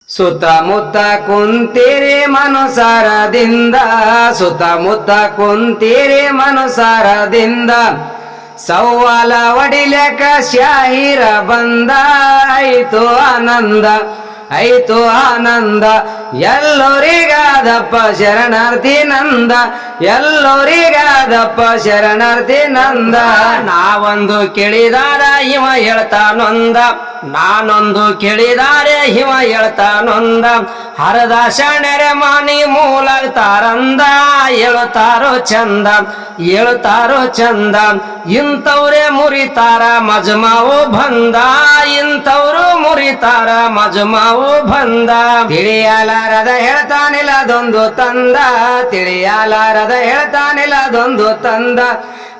ಸುತ್ತಮುತ್ತ ಕುಂತೀರಿ ಮನುಸಾರದಿಂದ ಸುತ್ತಮುತ್ತ ಕುಂತೀರಿ ಮನುಸಾರದಿಂದ ಸವ್ವಾಲ ಹೊಡಿಲೆಕ ಶಾಹಿರ ಬಂದ ಐತು ಆನಂದ ಎಲ್ಲರಿಗಾದಪ್ಪ ಶರಣಾರ್ಥಿ ನಂದ ಎಲ್ಲರಿಗಾದಪ್ಪ ಶರಣಾರ್ಥಿ ನಂದ ನಾವೊಂದು ಕೇಳಿದಾರ ಇವ ಹೇಳ್ತಾನೊಂದ ನಾನೊಂದು ಕೇಳಿದಾರೆ ಇವ ಹೇಳ್ತಾನೊಂದ ಹರದ ಶರಣರೆ ಮಾನಿ ಮೂಲಾಗ್ತಾರಂದ ಹೇಳ್ತಾರೋ ಚಂದ ಇಂಥವ್ರೆ ಮುರಿತಾರ ಮಜಮಾವು ಬಂದ ಇಂಥವ್ರು ಮುರಿತಾರ ಮಜಮಾವು ಬಂದ ತಿಳಿಯಲಾರದ ಹೇಳ್ತಾನಿಲ್ಲದೊಂದು ತಂದ ತಿಳಿಯಲಾರದ ಹೇಳ್ತಾನಿಲ್ಲದೊಂದು ತಂದ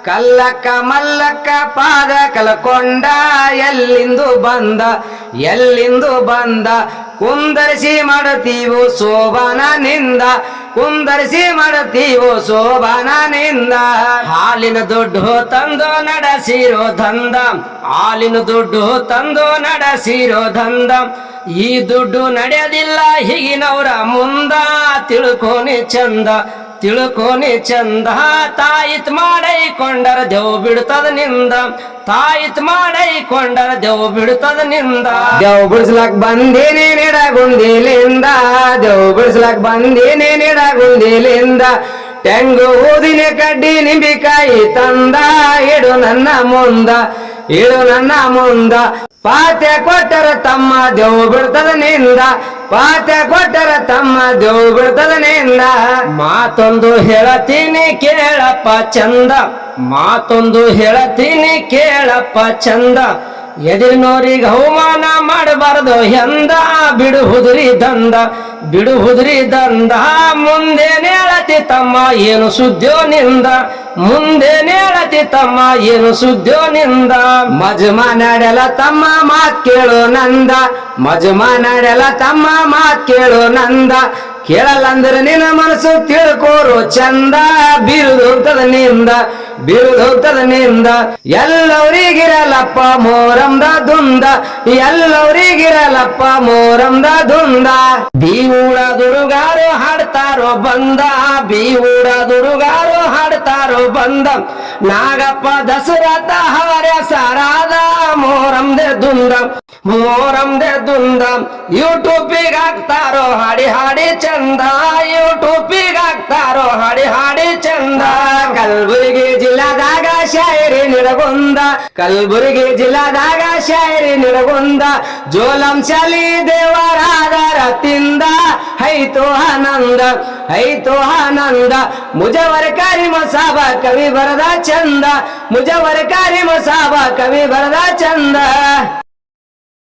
ಕಲ್ಲಕ್ಕ ಮಲ್ಲಕ್ಕ ಪಾದ ಕಲ್ಕೊಂಡ ಎಲ್ಲಿಂದು ಬಂದ ಕುಂದರಿಸಿ ಮಾಡುತ್ತೀವು ಶೋಭಾನನಿಂದ ಕುಂದರಿಸಿ ಮಾಡುತ್ತೀವು ಶೋಭಾನನಿಂದ ಹಾಲಿನ ದುಡ್ಡು ತಂದು ನಡೆಸಿರೋ ದಂದ ಹಾಲಿನ ದುಡ್ಡು ತಂದು ನಡೆಸಿರೋ ದಂದ ಈ ದುಡ್ಡು ನಡೆಯೋದಿಲ್ಲ ಹೀಗಿನವರ ಮುಂದ ತಿಳ್ಕೋನಿ ಚಂದ ತಾಯಿತ್ ಮಾಡೈಕೊಂಡರ ದೇವ್ ಬಿಡ್ತದ ನಿಂದ ತಾಯಿತ್ ಮಾಡೈಕೊಂಡರ ದೇವ್ ಬಿಡ್ತದ ನಿಂದ ದೇವ್ ಬಿಡಿಸ್ಲಕ್ ಬಂದೀನಿ ನಿಡಗುಂದಿಲಿಂದ ದೇವ್ ಬಿಡಿಸ್ಲಕ್ ಬಂದೀನಿ ನಿಡಗುಂದಿಲಿಂದ ತೆಂಗು ಊದಿನ ಕಡ್ಡಿ ನಿಂಬಿಕಾಯಿ ತಂದ ಇಡು ನನ್ನ ಮುಂದ ಪಾತ್ಯ ಕೊಟ್ಟರ ತಮ್ಮ ದೇವ್ ಬಿಡ್ತದ ನಿಂದ ಪಾತ್ಯ ಕೊಟ್ಟರ ತಮ್ಮ ದೇವ್ ಬಿಡ್ತದ ನಿಂದ ಮಾತೊಂದು ಹೇಳತೀನಿ ಕೇಳಪ್ಪ ಚಂದ ಮಾತೊಂದು ಹೇಳತೀನಿ ಕೇಳಪ್ಪ ಚಂದ ಎದಿರಿನೋರಿಗೆ ಅವಮಾನ ಮಾಡಬಾರದು ಎಂದ ಬಿಡುವುದ್ರಿ ದಂದ ಮುಂದೇನೆ ಹೇಳತಿ ತಮ್ಮ ಏನು ಸುದ್ದಿಯೋ ನಿಂದ ಮುಂದೇನೆ ಹೇಳತಿ ತಮ್ಮ ಏನು ಸುದ್ದಿಯೋ ನಿಂದ ಮಜಮಾ ನಡೆಲ ತಮ್ಮ ಮಾತ್ ಕೇಳು ನಂದ ಮಜಮಾ ನಡೆಲ ತಮ್ಮ ಮಾತ್ ಕೇಳು ನಂದ ಕೇಳಲ್ಲಂದ್ರೆ ನಿನ್ನ ಮನಸ್ಸು ತಿಳ್ಕೋರು ಚಂದ ಬೀರುದು ಹೋಗ್ತದ ನಿಂದ ಎಲ್ಲವರಿಗಿರಲಪ್ಪ ಮೋರಂದ ದುಂದ ಎಲ್ಲವರಿಗಿರಲಪ್ಪ ಮೋರಂದ ದುಂದ ಬೀವುಡ ದುರುಗಾರು ಹಾಡ್ತಾರೋ ಬಂದ ಬೀವುಡ ದುರುಗಾರು ಹಾಡ್ತಾರೋ ಬಂದ ನಾಗಪ್ಪ ದಸರಥ ಹಾರ್ಯ ಸಾರಾದ ಮೋರಂದೆ ದುಂದ ಯೂಟ್ಯೂಬಿಗೆ ಹಾಕ್ತಾರೋ ಹಾಡಿ ಚಂದ ಯೂಟ್ಯೂಬಿಗೆ ಹಾಕ್ತಾರೋ ಹಾಡಿ ಚಂದ ಕಲಬುರಗಿ ಜಿಲ್ಲಾದಾಗ ಶಾಯರಿ ನಿಡಗುಂದ ಕಲಬುರಗಿ ಜಿಲ್ಲಾದಾಗ ಶಾಯರಿ ನಿಡಗುಂದ ಜೋಲಂ ಶಾಲಿ ದೇವರಾದರ ತಿಂದ ಐತು ಆನಂದ ಮುಜವರ ಕಾರಿಮ ಸಾಬ ಕವಿ ಬರದ ಚಂದ ಮುಜವರ ಕಾರಿಮ ಸಾಬ ಕವಿ ಬರದ ಚಂದ